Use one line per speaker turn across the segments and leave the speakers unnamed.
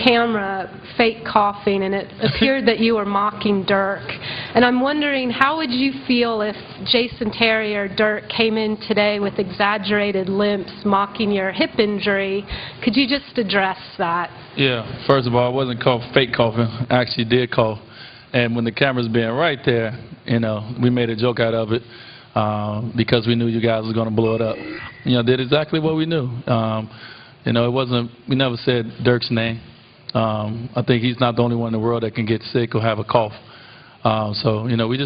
camera fake coughing, and it appeared that you were mocking Dirk. And I'm wondering, how would you feel if Jason Terry or Dirk came in today with exaggerated limps mocking your hip injury? Could you just address that?
Yeah, first of all, I wasn't fake coughing. I actually did cough. And when the camera's being right there, we made a joke out of it because we knew you guys was going to blow it up. Did exactly what we knew. It wasn't, we never said Dirk's name. I think he's not the only one in the world that can get sick or have a cough. So, we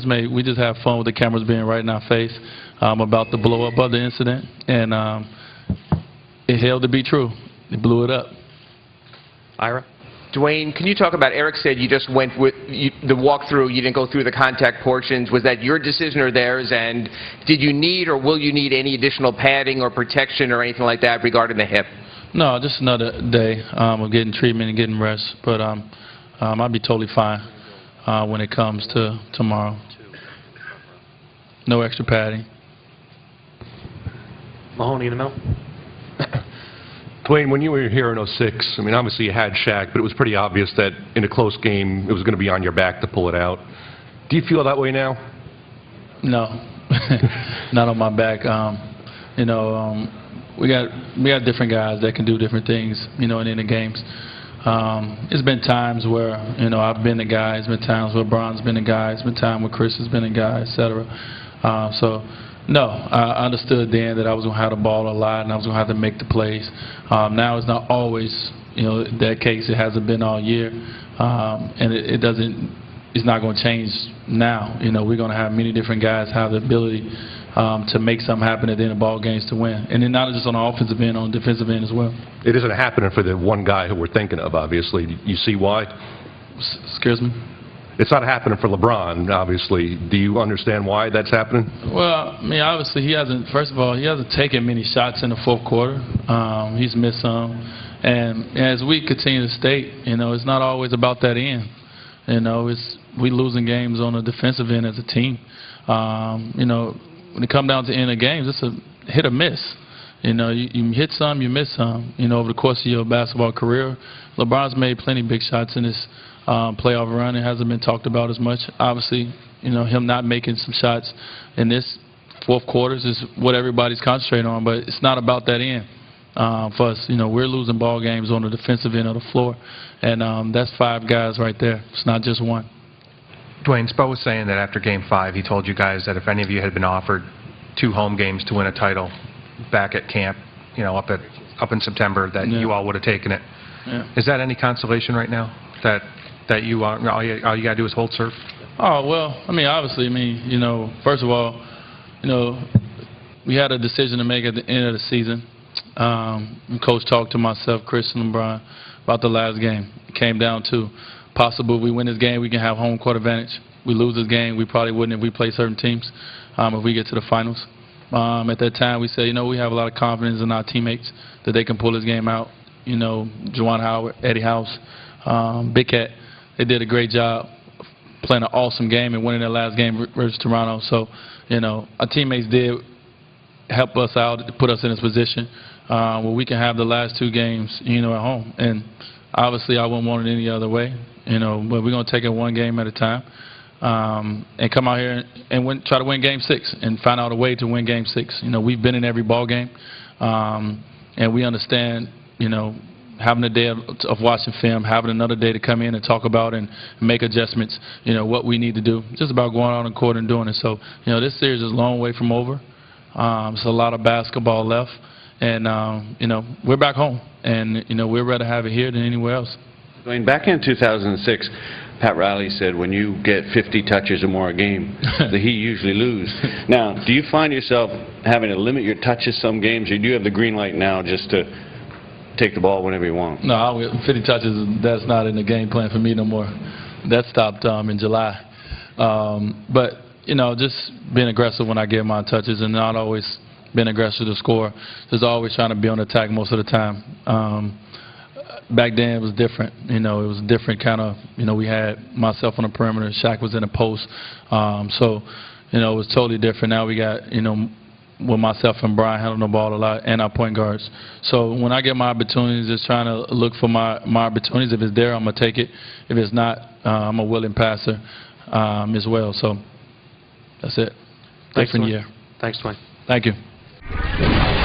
just have fun with the cameras being right in our face about the blow up of the incident. And it held to be true. It blew it up.
Ira?
Dwyane, can you talk about, Eric said you just went with the walkthrough, you didn't go through the contact portions. Was that your decision or theirs? And did you need or will you need any additional padding or protection or anything like that regarding the hip?
No, just another day of getting treatment and getting rest. But I'll be totally fine when it comes to tomorrow. No extra padding.
Mahoney in the middle.
Dwyane, when you were here in '06, I mean, obviously you had Shaq, but it was pretty obvious that in a close game it was going to be on your back to pull it out. Do you feel that way now?
No, not on my back. We got different guys that can do different things, in the games. It's been times where, I've been the guy. It's been times where Bron's been the guy. It's been times where Chris has been the guy, etc. So, no, I understood then that I was going to have the ball a lot and I was going to have to make the plays. Now it's not always, that case. It hasn't been all year, and it's not going to change now. We're going to have many different guys have the ability to make something happen at the end of ball games to win. And then not just on the offensive end, on the defensive end as well.
It isn't happening for the one guy who we're thinking of, obviously. You see why?
Excuse me?
It's not happening for LeBron, obviously. Do you understand why that's happening?
Well, obviously he hasn't taken many shots in the fourth quarter. He's missed some. And as we continue to state, it's not always about that end. We losing games on the defensive end as a team. When it comes down to the end of games, it's a hit or miss. You hit some, you miss some. Over the course of your basketball career, LeBron's made plenty of big shots in this playoff run. It hasn't been talked about as much. Obviously, him not making some shots in this fourth quarters is what everybody's concentrating on, but it's not about that end for us. We're losing ball games on the defensive end of the floor, and that's 5 guys right there. It's not just one.
Dwyane, Spo was saying that after Game 5, he told you guys that if any of you had been offered 2 home games to win a title back at camp, up in September, that you all would have taken it.
Yeah.
Is that any consolation right now? That you all you got to do is hold serve?
Oh, well, obviously, first of all, we had a decision to make at the end of the season. Coach talked to myself, Chris, and LeBron about the last game. It came down to possible if we win this game, we can have home court advantage. We lose this game, we probably wouldn't if we play certain teams if we get to the finals. At that time, we said, we have a lot of confidence in our teammates that they can pull this game out. Juwan Howard, Eddie House, Big Cat, they did a great job playing an awesome game and winning their last game versus Toronto. So, our teammates did help us out, put us in this position where we can have the last 2 games, at home. And obviously, I wouldn't want it any other way, but we're going to take it one game at a time and come out here and try to win Game 6 and find out a way to win Game 6. We've been in every ball game, and we understand, having a day of watching film, having another day to come in and talk about and make adjustments, what we need to do. Just about going out on court and doing it. So, this series is a long way from over. There's a lot of basketball left. And, we're back home. And, we'd rather have it here than anywhere else.
Dwyane, back in 2006, Pat Riley said when you get 50 touches or more a game, the Heat usually lose. Now, do you find yourself having to limit your touches some games, or do you have the green light now just to take the ball whenever you want?
No, 50 touches, that's not in the game plan for me no more. That stopped in July. But, just being aggressive when I get my touches and not always being aggressive to score. Just always trying to be on attack most of the time. Back then it was different. It was a different kind of, we had myself on the perimeter, Shaq was in the post. So, it was totally different. Now we got, with myself and Brian handling the ball a lot, and our point guards. So when I get my opportunities, just trying to look for my opportunities. If it's there, I'm going to take it. If it's not, I'm a willing passer as well. So that's it.
Thanks,
Different
Dwyane.
year.
Thanks, Dwyane.
Thank you.